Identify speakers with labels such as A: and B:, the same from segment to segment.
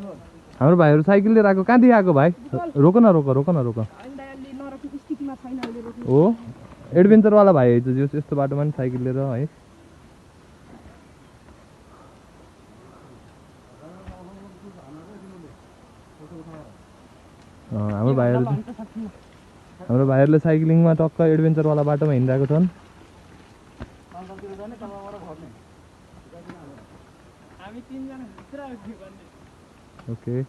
A: हाम्रो भाइहरू साइकल लिएर आएको कहाँदेखि आएको भाइ रोक न रोक रोक न रोक हो एडभेन्चरवाला भाइ है जो यस्तो बाटोमा नि साइकल लिएर है हाम्रो भाइहरूले साइक्लिङमा टक्क एडभेन्चरवाला बाटोमा हिँडिरहेको छन् ओके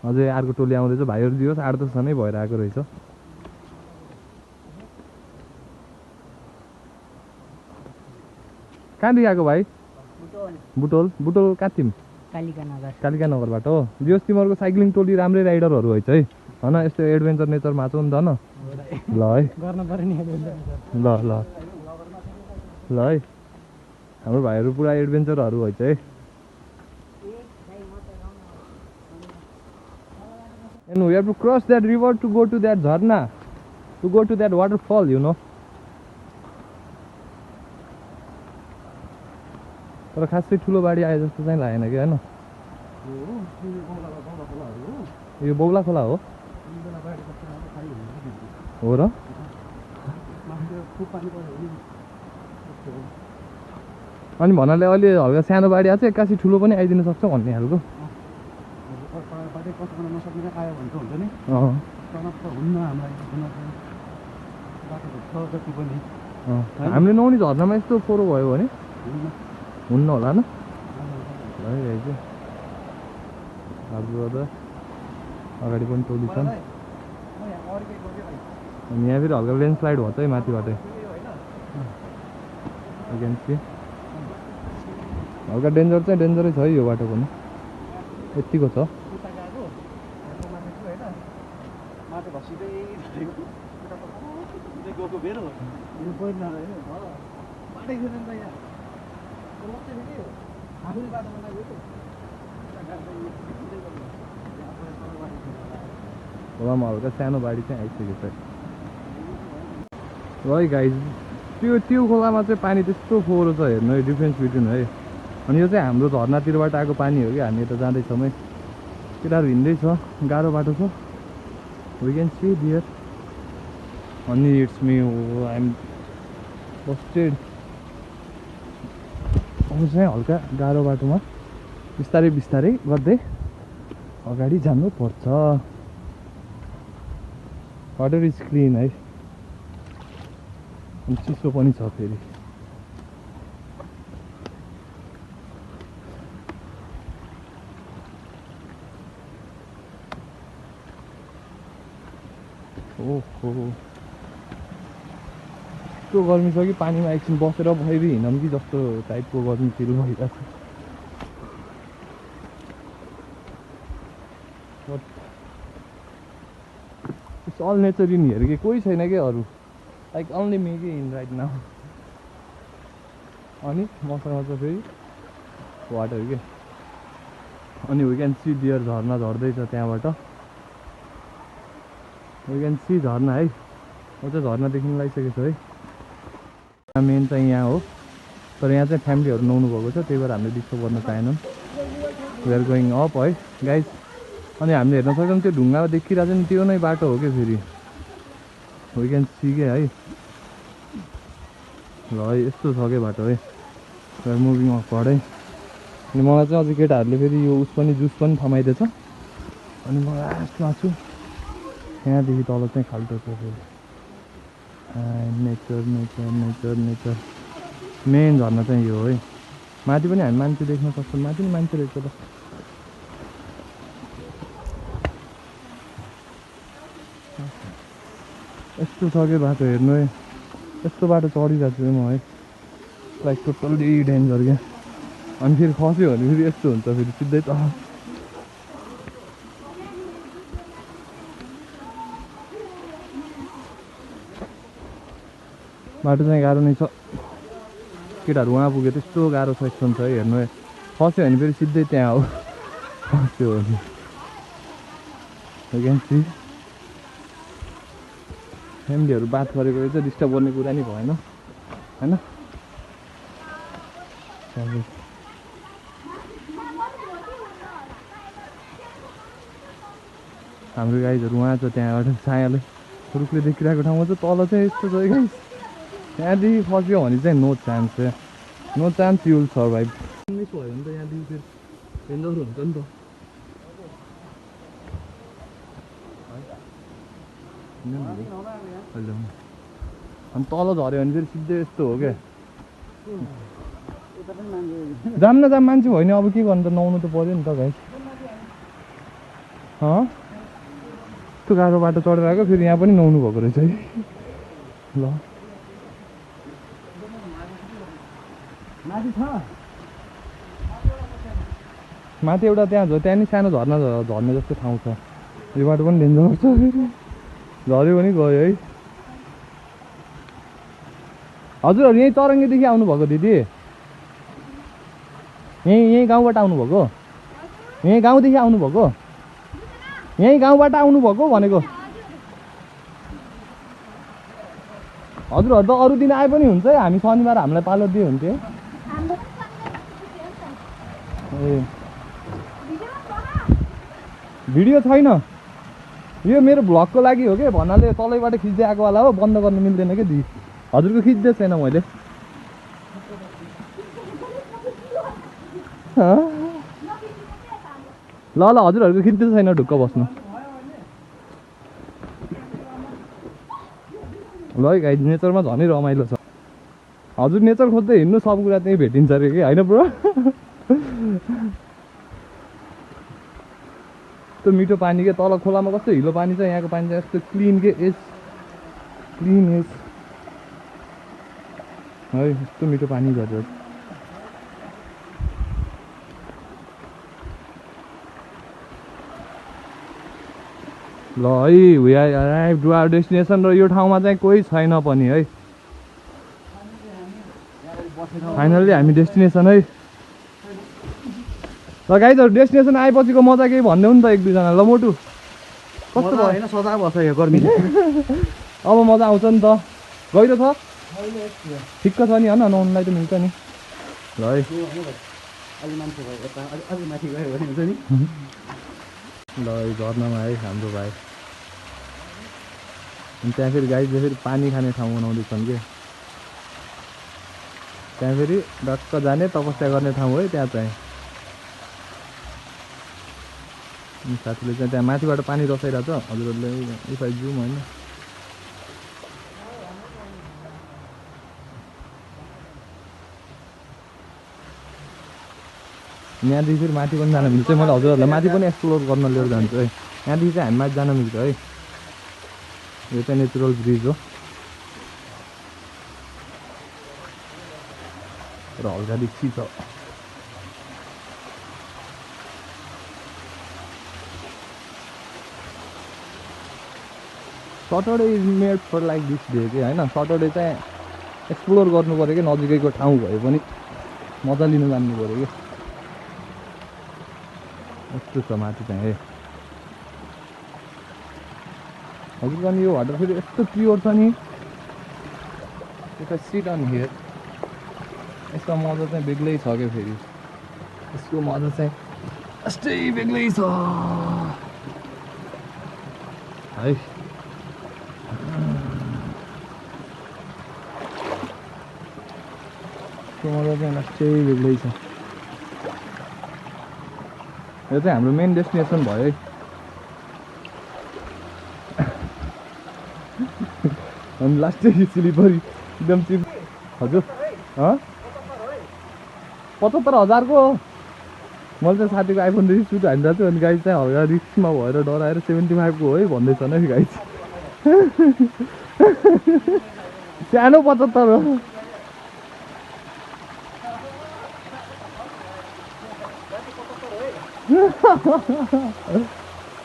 A: अझै अर्को टोली आउँदैछ भाइहरू दियोस् 8-10 जनै भएर आएको रहेछ कहाँदेखि आएको भाइ बुटोल कहाँ थियौँ कालिका नगरबाट हो दियोस् तिमीहरूको साइक्लिङ टोली राम्रै राइडरहरू है है होइन यस्तो एडभेन्चर नेचरमा छौ नि त न ल है ल ल ल है हाम्रो भाइहरू पुरा एडभेन्चरहरू है है And we have to cross that river to go to that jharna, to go to that waterfall, you know. तर खासै ठुलो बाडी आए जस्तो चाहिँ लागेन कि हैन यो बौला खोला हो हो र अनि भन्नाले अहिले हल्का सानो बाडी आछ एक्कासी ठुलो पनि आइदिन सक्छ भन्ने खालको हामीले नौनी झर्नामा यस्तो फोरो भयो भने हुन्न होला न अगाडि पनि टोली छन् अनि यहाँ फेरि हल्का ल्यान्डस्लाइड भयो है माथिबाटै हल्का डेन्जर चाहिँ डेन्जरै छ है यो बाटो पनि यतिको छ खोलामा हल्का सानो बाडी चाहिँ आइसकेको छ है गाइज त्यो खोलामा चाहिँ पानी त्यस्तो फोहोर छ हेर्नु है डिफ्रेन्स बिट्विन है अनि यो चाहिँ हाम्रो झर्नातिरबाट आएको पानी हो कि हामी यता जाँदैछौँ है केटाहरू हिँड्दैछ गाह्रो बाटो छ वी क्यान सी दियर अनि it's me I am busted अब चाहिँ हल्का गाह्रो बाटोमा बिस्तारै बिस्तारै गर्दै अगाडि जानु पर्छ वाटर इज क्लिन है अनि चिसो पनि छ फेरि ओहो यस्तो गर्मी छ कि पानीमा एकछिन बसेर फेरि हिँडौँ कि जस्तो टाइपको गर्मी फिल भइरहेको छ it's all nature in here कि कोही छैन कि अरू लाइक ओन्ली मी कि इन राइट नाउ अनि मसँग चाहिँ फेरि वाटर के अनि वी क्यान सी डियर झर्ना झर्दैछ त्यहाँबाट वी क्यान सी झर्ना है म चाहिँ झर्ना देख्नु लागिसकेको छु है मेन चाहिँ यहाँ हो तर यहाँ चाहिँ फ्यामिलीहरू नुहाउनु भएको छ त्यही भएर हामीले डिस्टर्ब गर्न चाहेनौँ वी आर गोइङ अप है गाइज अनि हामीले हेर्न सक्छौँ त्यो ढुङ्गा देखिरहेको छ नि त्यो नै बाटो हो कि फेरि वी क्यान सी के है ल है यस्तो छ क्या बाटो है मुभिङ अफवर्ड है अनि मलाई चाहिँ अझै केटाहरूले फेरि यो उस पनि जुस पनि थमाइदिएछ अनि म लास्टमा छु यहाँदेखि तल चाहिँ खाल्टो छ फेरि nature nature nature nature main झर्ना चाहिँ यो है माथि पनि हामी मान्छे देख्न सक्छौँ माथि पनि मान्छे रहेछ त यस्तो छ कि बाटो हेर्नु है यस्तो बाटो चढिरहेको छु म है लाइक टोटल्ली डेन्जर क्या अनि फेरि खस्यो भने फेरि यस्तो हुन्छ फेरि सिधै तल बाटो चाहिँ गाह्रो नै छ केटाहरू उहाँ पुग्यो त्यस्तो गाह्रो सेक्सन छ है हेर्नु है खस्यो भने फेरि सिधै त्यहाँ हो खस्यो भने फ्यामिलीहरू बात गरेको रहेछ डिस्टर्ब गर्ने कुरा नि भएन होइन हाम्रो गाइजहरू उहाँ छ त्यहाँबाट छायाले रुखले देखिरहेको ठाउँमा चाहिँ तल चाहिँ यस्तो छ गाइज त्यहाँदेखि फस्यो भने चाहिँ no chance no chance you will survive miss भयो भने त यहाँदेखि फेरि डेन्जर हुन्छ नि त अनि तल झऱ्यो भने फेरि सिधै यस्तो हो क्या जाम न जाम मान्छे होइन अब के गर्नु त नुहाउनु त पऱ्यो नि त गाइस त्यो गाह्रो बाटो चढेर आएको फेरि यहाँ पनि नुहाउनु भएको रहेछ है ल माथि एउटा त्यहाँ त्यहाँ नि सानो झर्ना झर्ने जस्तो ठाउँ छ यो बाटो पनि डेन्जर छ फेरि झऱ्यो भने गयो है हजुरहरू यहीँ चरङ्गीदेखि आउनुभएको दिदी यहीँ गाउँबाट आउनुभएको यहीँ गाउँदेखि आउनुभएको यहीँ गाउँबाट आउनुभएको भनेको हजुरहरू त अरू दिन आए पनि हुन्छ है हामी शनिबार हामीलाई पालो दिए हुन्थ्यो ए भिडियो छैन यो मेरो भ्लगको लागि हो कि भन्नाले तलैबाट खिच्दै आएको वाला हो बन्द गर्नु मिल्दैन क्या दिदी हजुरको खिच्दै छैन मैले ल ल हजुरहरूको खिच्दै छैन ढुक्क बस्नु ल है गाइज नेचरमा झनै रमाइलो छ हजुर नेचर खोज्दै हिँड्नु सब कुरा त्यहीँ भेटिन्छ अरे कि होइन ब्रो यस्तो मिठो पानी के तल खोलामा कस्तो हिलो पानी छ यहाँको पानी चाहिँ यस्तो क्लिन के एज क्लिन एज है यस्तो मिठो पानी झऱ्यो ल है we are arrive to our destination र यो ठाउँमा चाहिँ कोही छैन पनि है फाइनल्ली हामी डेस्टिनेसन है ल गाइजहरू डेस्टिनेसन आएपछिको मजा केही भन्देऊ नि त एक दुईजना ल मोटु कस्तो भयो होइन सदा बस्यो गर्मी अब मजा आउँछ नि त गहिरो छ ठिक्क छ नि होइन नुहाउनुलाई त मिल्छ नि ल है ल झर्नामा है हाम्रो भाइ अनि त्यहाँ फेरि गाईले फेरि पानी खाने ठाउँ बनाउँदैछन् कि त्यहाँ फेरि डक्क जाने तपस्या गर्ने ठाउँ है त्यहाँ चाहिँ साथीले चाहिँ त्यहाँ माथिबाट पानी रसाइरहेको छ हजुरहरूले उफाइ जाउँ होइन यहाँदेखि फेरि माथि पनि जान मिल्छ मैले हजुरहरूलाई माथि पनि एक्सप्लोर गर्न लिएर जान्छु है यहाँदेखि चाहिँ हामी माथि जान मिल्छ है यो चाहिँ नेचुरल ब्रिज हो र हल्का रिक्सी छ Saturday is made for like this day कि होइन सटरडे चाहिँ एक्सप्लोर गर्नु पऱ्यो कि नजिकैको ठाउँ भए पनि मजा लिनु जान्नु पऱ्यो कि यस्तो छ माथि चाहिँ है हजुर अनि यो वाटर फेरि यस्तो प्योर छ नि यता सिट अन हियर यसको मजा चाहिँ बेग्लै छ क्या फेरि यसको मजा चाहिँ यस्तै बेग्लै छ है यसको मजा चाहिँ यस्तै बेग्लै छ यो चाहिँ हाम्रो मेन डेस्टिनेसन भयो है अनि लास्टै स्लिपरी एकदम चिप हजुर 75,000 को मैले चाहिँ साथीको आइफोनदेखि सुट हानिरहेको छु अनि गाई चाहिँ हल्का रिक्समा भएर डराएर 75 को है भन्दैछन् है गाई सानो 75 हो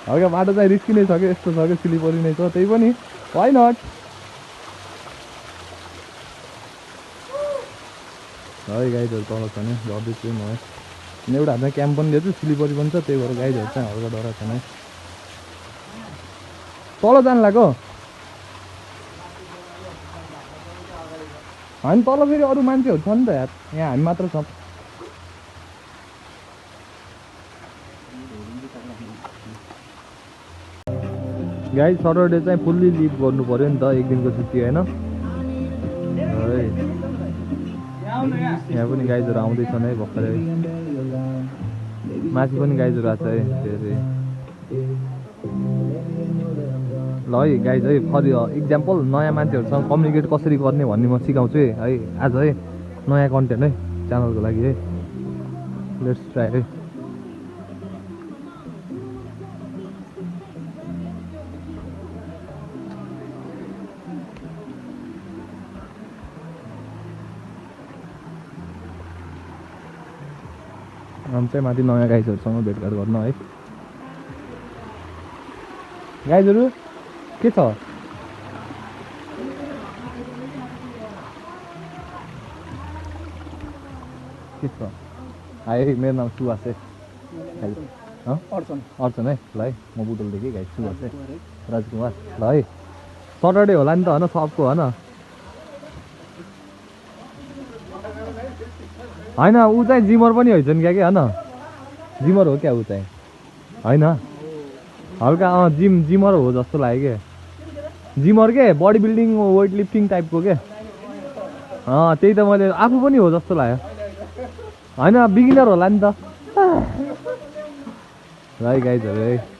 A: हल्का बाटो चाहिँ रिस्की नै छ कि यस्तो छ कि स्लिपरी नै छ त्यही पनि वाइ नट है गाइडहरू तल छ नि गर्दैछु म अनि एउटा हातमा क्याम्प पनि दिएको छु स्लिपरी पनि छ त्यही भएर गाइडहरू चाहिँ हल्का डराएको छैन है तल जानु लाग्यो होइन तल फेरि अरू मान्छेहरू छ नि त यार यहाँ हामी मात्र छौँ गाइज सटरडे चाहिँ फुल्ली लिभ गर्नु पर्यो नि त, एक दिनको छुट्टी होइन है। यहाँ पनि गाइजहरू आउँदैछन् है भर्खरै, माथि पनि गाइजहरू आएको छ है फेरि। ल है गाइज है, फर इक्जाम्पल नयाँ मान्छेहरूसँग कम्युनिकेट कसरी गर्ने भन्ने म सिकाउँछु है आज है, नयाँ कन्टेन्ट है च्यानलको लागि है। लेट्स ट्राई है। हामी चाहिँ माथि नयाँ गाइजहरूसँग भेटघाट गर्न है। गाइजहरू के छ? के छ? हाई, मेरो नाम सुवास है। अर्चन है। ल है, म बुटोलदेखि गाइज सुवास है, राजकुमार। ल है, सटरडे होला नि त होइन सबको होइन। होइन ऊ चाहिँ जिमर पनि होइछन् क्या होइन, जिमर हो क्या ऊ चाहिँ होइन, हल्का जिमर हो जस्तो लाग्यो क्या, जिमर के बडी बिल्डिङ वेट लिफ्टिङ टाइपको के। त्यही त मैले आफू पनि हो जस्तो लाग्यो, होइन बिगिनर होला नि त। है गाइजहरू है।